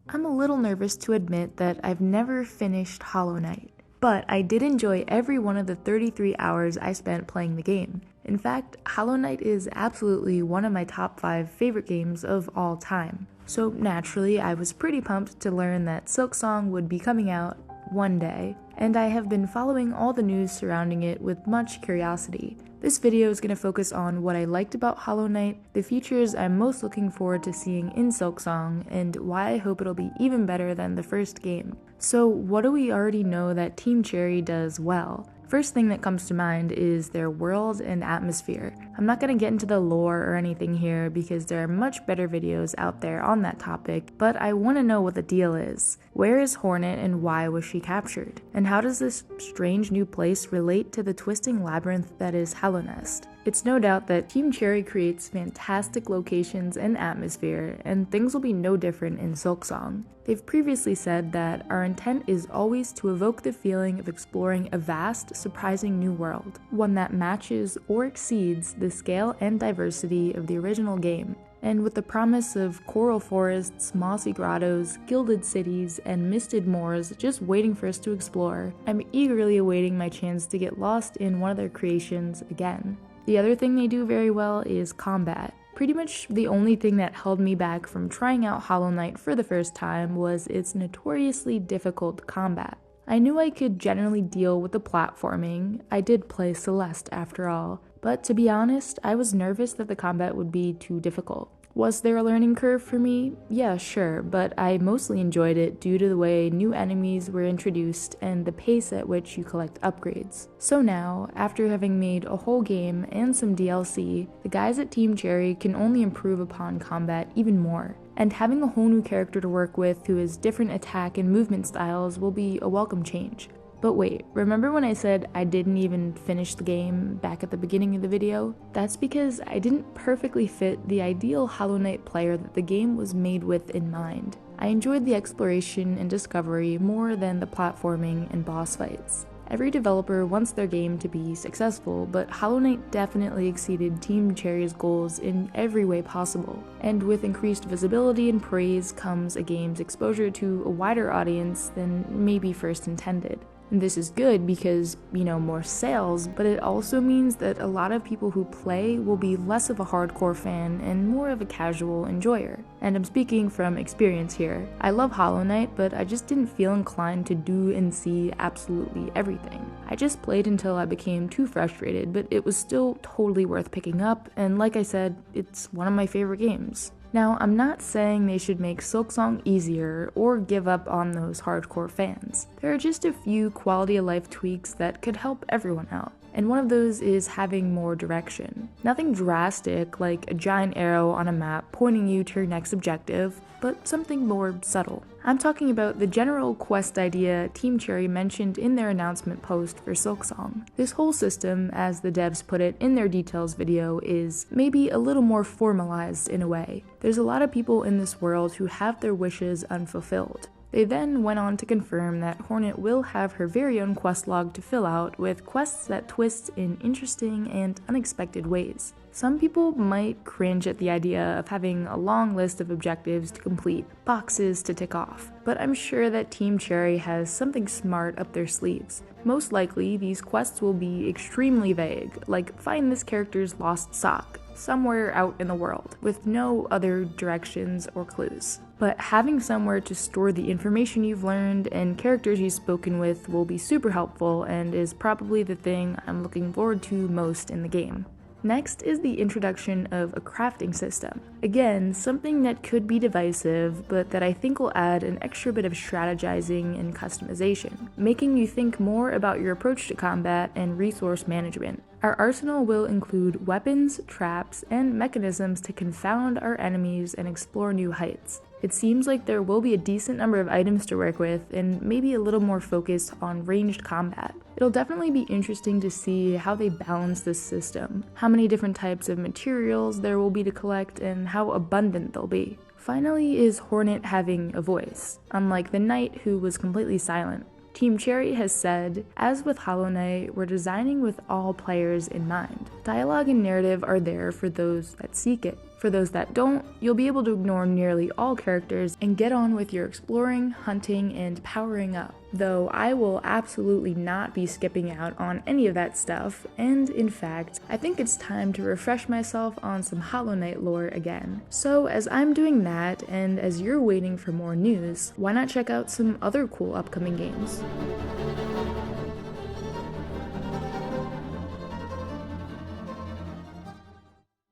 I'm a little nervous to admit that I've never finished Hollow Knight, but I did enjoy every one of the 33 hours I spent playing the game. In fact, Hollow Knight is absolutely one of my top 5 favorite games of all time. So naturally, I was pretty pumped to learn that Silksong would be coming out one day, and I have been following all the news surrounding it with much curiosity. This video is going to focus on what I liked about Hollow Knight, the features I'm most looking forward to seeing in Silksong, and why I hope it'll be even better than the first game. So what do we already know that Team Cherry does well? First thing that comes to mind is their world and atmosphere. I'm not going to get into the lore or anything here because there are much better videos out there on that topic, but I want to know what the deal is. Where is Hornet and why was she captured? And how does this strange new place relate to the twisting labyrinth that is Hallownest? It's no doubt that Team Cherry creates fantastic locations and atmosphere, and things will be no different in Silksong. They've previously said that our intent is always to evoke the feeling of exploring a vast, surprising new world, one that matches or exceeds the scale and diversity of the original game. And with the promise of coral forests, mossy grottos, gilded cities, and misted moors just waiting for us to explore, I'm eagerly awaiting my chance to get lost in one of their creations again. The other thing they do very well is combat. Pretty much the only thing that held me back from trying out Hollow Knight for the first time was its notoriously difficult combat. I knew I could generally deal with the platforming. I did play Celeste after all, but to be honest, I was nervous that the combat would be too difficult. Was there a learning curve for me? Yeah, sure, but I mostly enjoyed it due to the way new enemies were introduced and the pace at which you collect upgrades. So now, after having made a whole game and some DLC, the guys at Team Cherry can only improve upon combat even more. And having a whole new character to work with who has different attack and movement styles will be a welcome change. But wait, remember when I said I didn't even finish the game back at the beginning of the video? That's because I didn't perfectly fit the ideal Hollow Knight player that the game was made with in mind. I enjoyed the exploration and discovery more than the platforming and boss fights. Every developer wants their game to be successful, but Hollow Knight definitely exceeded Team Cherry's goals in every way possible. And with increased visibility and praise comes a game's exposure to a wider audience than maybe first intended. And this is good because, more sales, but it also means that a lot of people who play will be less of a hardcore fan and more of a casual enjoyer. And I'm speaking from experience here. I love Hollow Knight, but I just didn't feel inclined to do and see absolutely everything. I just played until I became too frustrated, but it was still totally worth picking up, and like I said, it's one of my favorite games. Now, I'm not saying they should make Silksong easier or give up on those hardcore fans. There are just a few quality of life tweaks that could help everyone out, and one of those is having more direction. Nothing drastic like a giant arrow on a map pointing you to your next objective, but something more subtle. I'm talking about the general quest idea Team Cherry mentioned in their announcement post for Silksong. This whole system, as the devs put it in their details video, is maybe a little more formalized in a way. There's a lot of people in this world who have their wishes unfulfilled. They then went on to confirm that Hornet will have her very own quest log to fill out with quests that twist in interesting and unexpected ways. Some people might cringe at the idea of having a long list of objectives to complete, boxes to tick off, but I'm sure that Team Cherry has something smart up their sleeves. Most likely, these quests will be extremely vague, like find this character's lost sock, somewhere out in the world, with no other directions or clues. But having somewhere to store the information you've learned and characters you've spoken with will be super helpful and is probably the thing I'm looking forward to most in the game. Next is the introduction of a crafting system. Again, something that could be divisive, but that I think will add an extra bit of strategizing and customization, making you think more about your approach to combat and resource management. Our arsenal will include weapons, traps, and mechanisms to confound our enemies and explore new heights. It seems like there will be a decent number of items to work with and maybe a little more focused on ranged combat. It'll definitely be interesting to see how they balance this system, how many different types of materials there will be to collect, and how abundant they'll be. Finally is Hornet having a voice, unlike the Knight who was completely silent. Team Cherry has said, as with Hollow Knight, we're designing with all players in mind. Dialogue and narrative are there for those that seek it. For those that don't, you'll be able to ignore nearly all characters and get on with your exploring, hunting, and powering up. Though I will absolutely not be skipping out on any of that stuff, and in fact, I think it's time to refresh myself on some Hollow Knight lore again. So as I'm doing that, and as you're waiting for more news, why not check out some other cool upcoming games?